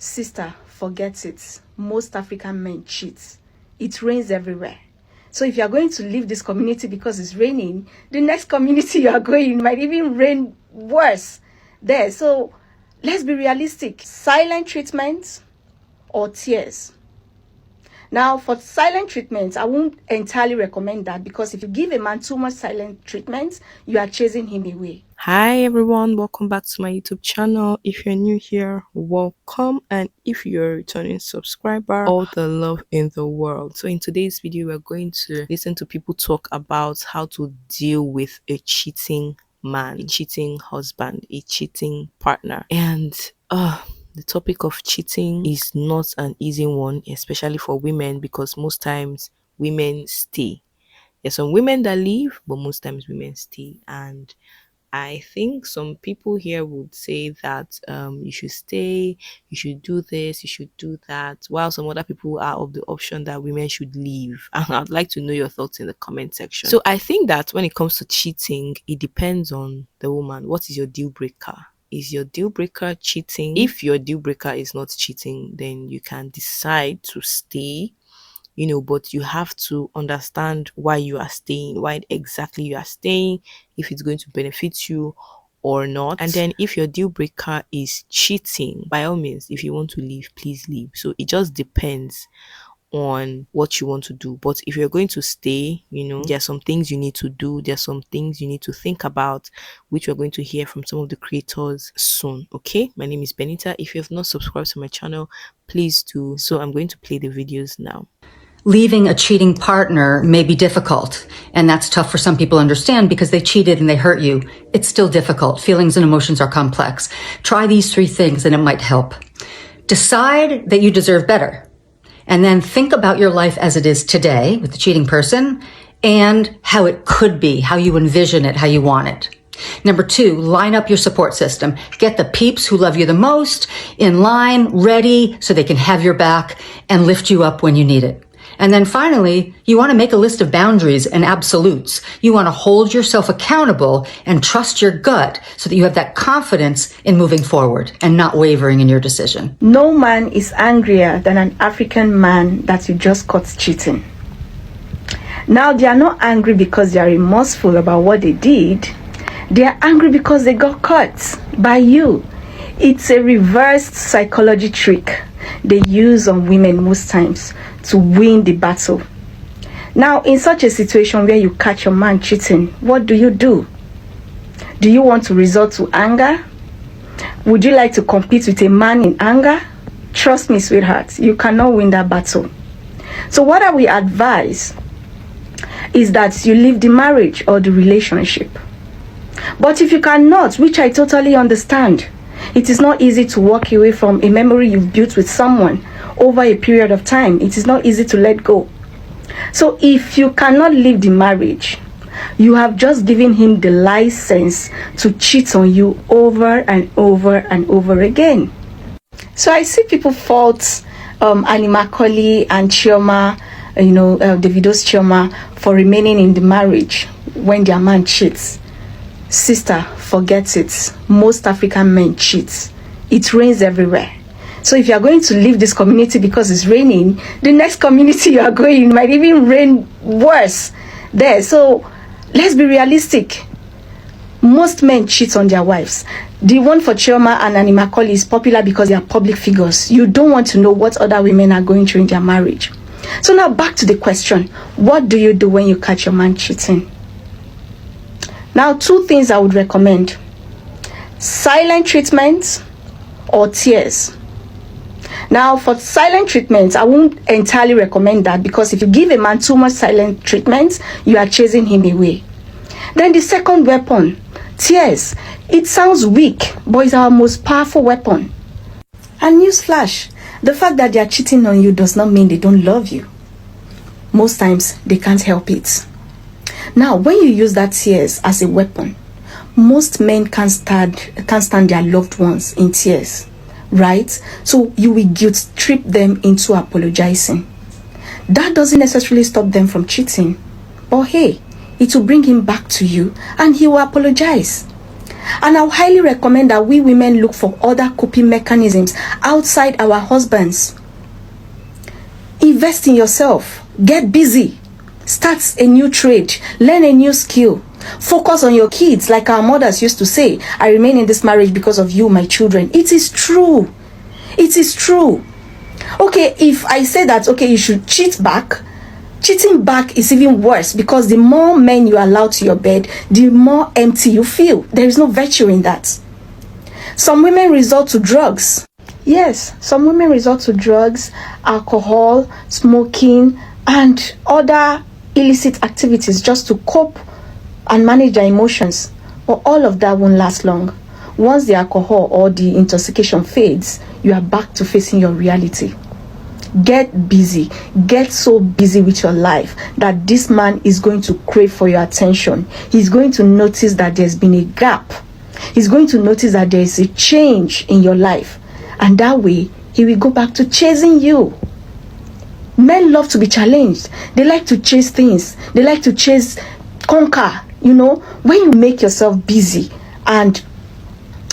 Sister, forget it. Most African men cheat. It rains everywhere. So if you are going to leave this community because it's raining, the next community you are going might even rain worse there. So let's be realistic. Silent treatment or tears. Now, for silent treatment, I won't entirely recommend that, because if you give a man too much silent treatment, you are chasing him away. Hi everyone, welcome back to my YouTube channel. If you're new here, welcome, and if you're a returning subscriber, all the love in the world. So in today's video, we're going to listen to people talk about how to deal with a cheating man, a cheating husband, a cheating partner. And the topic of cheating is not an easy one, especially for women, because most times women stay. There's some women that leave, but most times women stay. And I think some people here would say that you should stay, you should do this, you should do that, while some other people are of the option that women should leave. I'd like to know your thoughts in the comment section. So I think that when it comes to cheating, it depends on the woman. What is your deal breaker? Is your deal breaker cheating? If your deal breaker is not cheating, then you can decide to stay, but you have to understand why you are staying, why exactly you are staying, if it's going to benefit you or not. And then if your deal breaker is cheating, by all means, if you want to leave, please leave. So it just depends on what you want to do. But if you're going to stay, there are some things you need to do, there are some things you need to think about, which we're going to hear from some of the creators soon. Okay, my name is Benita. If you have not subscribed to my channel, please do. So I'm going to play the videos now. Leaving a cheating partner may be difficult, and that's tough for some people to understand because they cheated and they hurt you. It's still difficult. Feelings and emotions are complex. Try these 3 things and it might help. Decide that you deserve better, and then think about your life as it is today with the cheating person and how it could be, how you envision it, how you want it. Number 2, line up your support system. Get the peeps who love you the most in line, ready, so they can have your back and lift you up when you need it. And then finally, you want to make a list of boundaries and absolutes. You want to hold yourself accountable and trust your gut so that you have that confidence in moving forward and not wavering in your decision. No man is angrier than an African man that you just caught cheating. Now, they are not angry because they are remorseful about what they did. They are angry because they got caught by you. It's a reversed psychology trick they use on women most times to win the battle. Now, in such a situation where you catch your man cheating, what do? Do you want to resort to anger? Would you like to compete with a man in anger? Trust me, sweetheart, you cannot win that battle. So what I will advise is that you leave the marriage or the relationship. But if you cannot, which I totally understand, it is not easy to walk away from a memory you've built with someone over a period of time. It is not easy to let go. So if you cannot leave the marriage, you have just given him the license to cheat on you over and over and over again. So I see people fault Annie Macaulay and Chioma, Davido's Chioma, for remaining in the marriage when their man cheats. Sister, forget it. Most African men cheat. It rains everywhere. So if you are going to leave this community because it's raining, the next community you are going might even rain worse there. So let's be realistic. Most men cheat on their wives. The one for Chioma and Annie Macaulay is popular because they are public figures. You don't want to know what other women are going through in their marriage. So now back to the question. What do you do when you catch your man cheating? Now, 2 things I would recommend: silent treatment or tears. Now, for silent treatment, I won't entirely recommend that, because if you give a man too much silent treatment, you are chasing him away. Then the second weapon, tears. It sounds weak, but it's our most powerful weapon. And newsflash, the fact that they are cheating on you does not mean they don't love you. Most times, they can't help it. Now, when you use that tears as a weapon, most men can't stand their loved ones in tears, right? So you will guilt trip them into apologizing. That doesn't necessarily stop them from cheating, but hey, it will bring him back to you and he will apologize. And I highly recommend that we women look for other coping mechanisms outside our husbands. Invest in yourself. Get busy. Start a new trade. Learn a new skill. Focus on your kids, like our mothers used to say, I remain in this marriage because of you, my children. It is true. It is true. Okay, if I say that, okay, you should cheat back, cheating back is even worse, because the more men you allow to your bed, the more empty you feel. There is no virtue in that. Some women resort to drugs. Yes, some women resort to drugs, alcohol, smoking, and other illicit activities just to cope and manage their emotions. But all of that won't last long. Once the alcohol or the intoxication fades, you are back to facing your reality. Get busy. Get so busy with your life that this man is going to crave for your attention. He's going to notice that there's been a gap. He's going to notice that there is a change in your life. And that way, he will go back to chasing you. Men love to be challenged. They like to chase things. They like to conquer. You know, when you make yourself busy and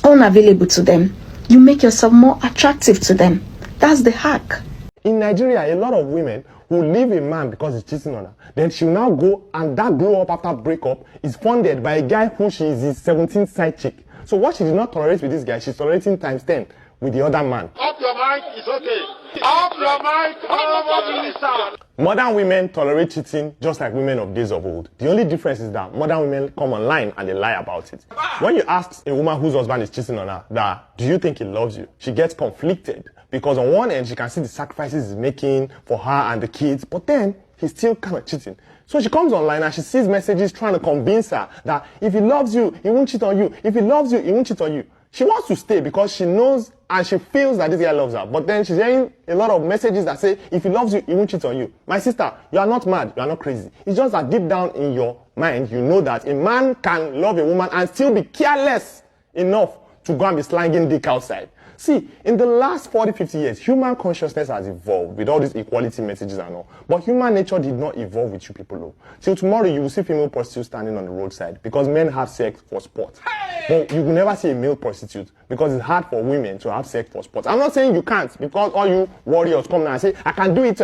unavailable to them, you make yourself more attractive to them. That's the hack. In Nigeria, a lot of women will leave a man because he's cheating on her. Then she'll now go, and that glow up after breakup is funded by a guy who she is his 17th side chick. So what she did not tolerate with this guy, she's tolerating times 10 with the other man. Up your mind, it's okay. Up your mind, over. Modern women tolerate cheating just like women of days of old. The only difference is that modern women come online and they lie about it. When you ask a woman whose husband is cheating on her that, do you think he loves you? She gets conflicted, because on one end she can see the sacrifices he's making for her and the kids, but then he's still kind of cheating. So she comes online and she sees messages trying to convince her that if he loves you, he won't cheat on you. If he loves you, he won't cheat on you. She wants to stay because she knows and she feels that this guy loves her. But then she's hearing a lot of messages that say, if he loves you, he won't cheat on you. My sister, you are not mad. You are not crazy. It's just that deep down in your mind, you know that a man can love a woman and still be careless enough to go and be slanging dick outside. See, in the last 40, 50 years, human consciousness has evolved with all these equality messages and all. But human nature did not evolve with you people, though. Till tomorrow, you will see female prostitutes standing on the roadside because men have sex for sport. But you will never see a male prostitute because it's hard for women to have sex for sport. I'm not saying you can't, because all you warriors come now and say, I can do it,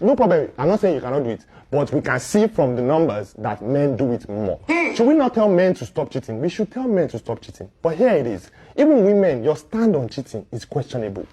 no problem. I'm not saying you cannot do it. But we can see from the numbers that men do it more. Should we not tell men to stop cheating? We should tell men to stop cheating. But here it is. Even women, your stand on cheating is questionable.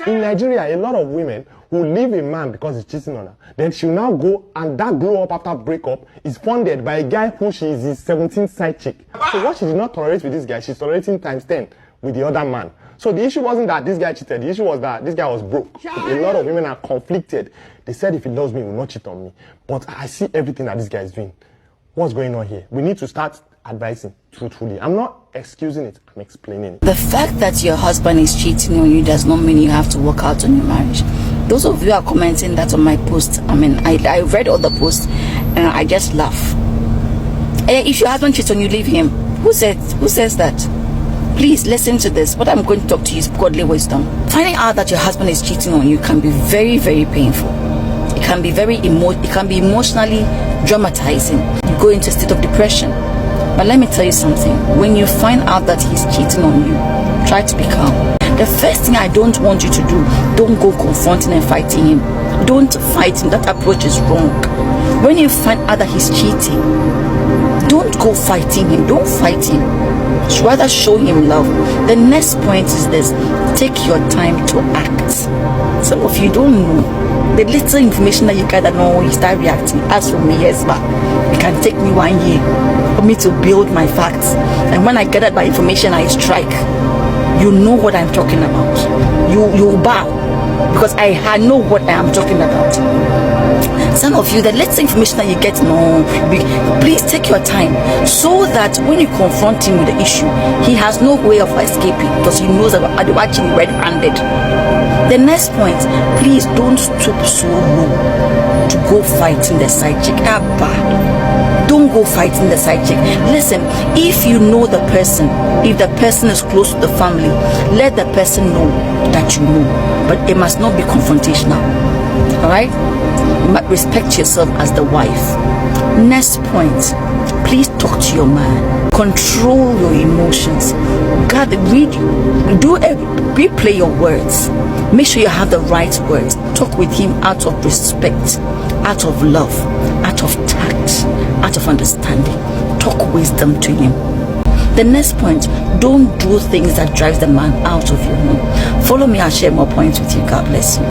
In Nigeria, a lot of women will leave a man because he's cheating on her. Then she'll now go, and that glow up after breakup is funded by a guy who she is his 17th side chick. So what she did not tolerate with this guy, she's tolerating times 10 with the other man. So the issue wasn't that this guy cheated. The issue was that this guy was broke. A lot of women are conflicted. They said if he loves me, he will not cheat on me. But I see everything that this guy is doing. What's going on here? We need to start advising truthfully. I'm not excusing it, I'm explaining it. The fact that your husband is cheating on you does not mean you have to work out on your marriage. Those of you are commenting that on my post, I read all the posts and I just laugh. If your husband cheats on you, leave him. Who says that? Please listen to this. What I'm going to talk to you is godly wisdom. Finding out that your husband is cheating on you can be very, very painful. It can be emotionally dramatizing. You go into a state of depression. But let me tell you something. When you find out that he's cheating on you, try to be calm. The first thing I don't want you to do, don't go confronting and fighting him. Don't fight him. That approach is wrong. When you find out that he's cheating, don't go fighting him. Don't fight him. Rather show him love. The next point is this: take your time to act. Some of you don't know. The little information that you gather now, you start reacting. As for me, yes, but it can take me 1 year for me to build my facts. And when I gather my information, I strike. You know what I'm talking about. You bow, because I know what I am talking about. Some of you, the little information that you get, please take your time, so that when you confront him with the issue, he has no way of escaping, because he knows about watching red-handed. The next point, please don't stoop so low to go fighting the side chick. Don't go fighting the side chick. Listen, if you know the person, if the person is close to the family, let the person know that you know, but it must not be confrontational. Alright? Respect yourself as the wife. Next point, please talk to your man. Control your emotions. God, replay your words. Make sure you have the right words. Talk with him out of respect, out of love, out of tact, out of understanding. Talk wisdom to him. The next point, don't do things that drives the man out of your home. Follow me, I'll share more points with you. God bless you.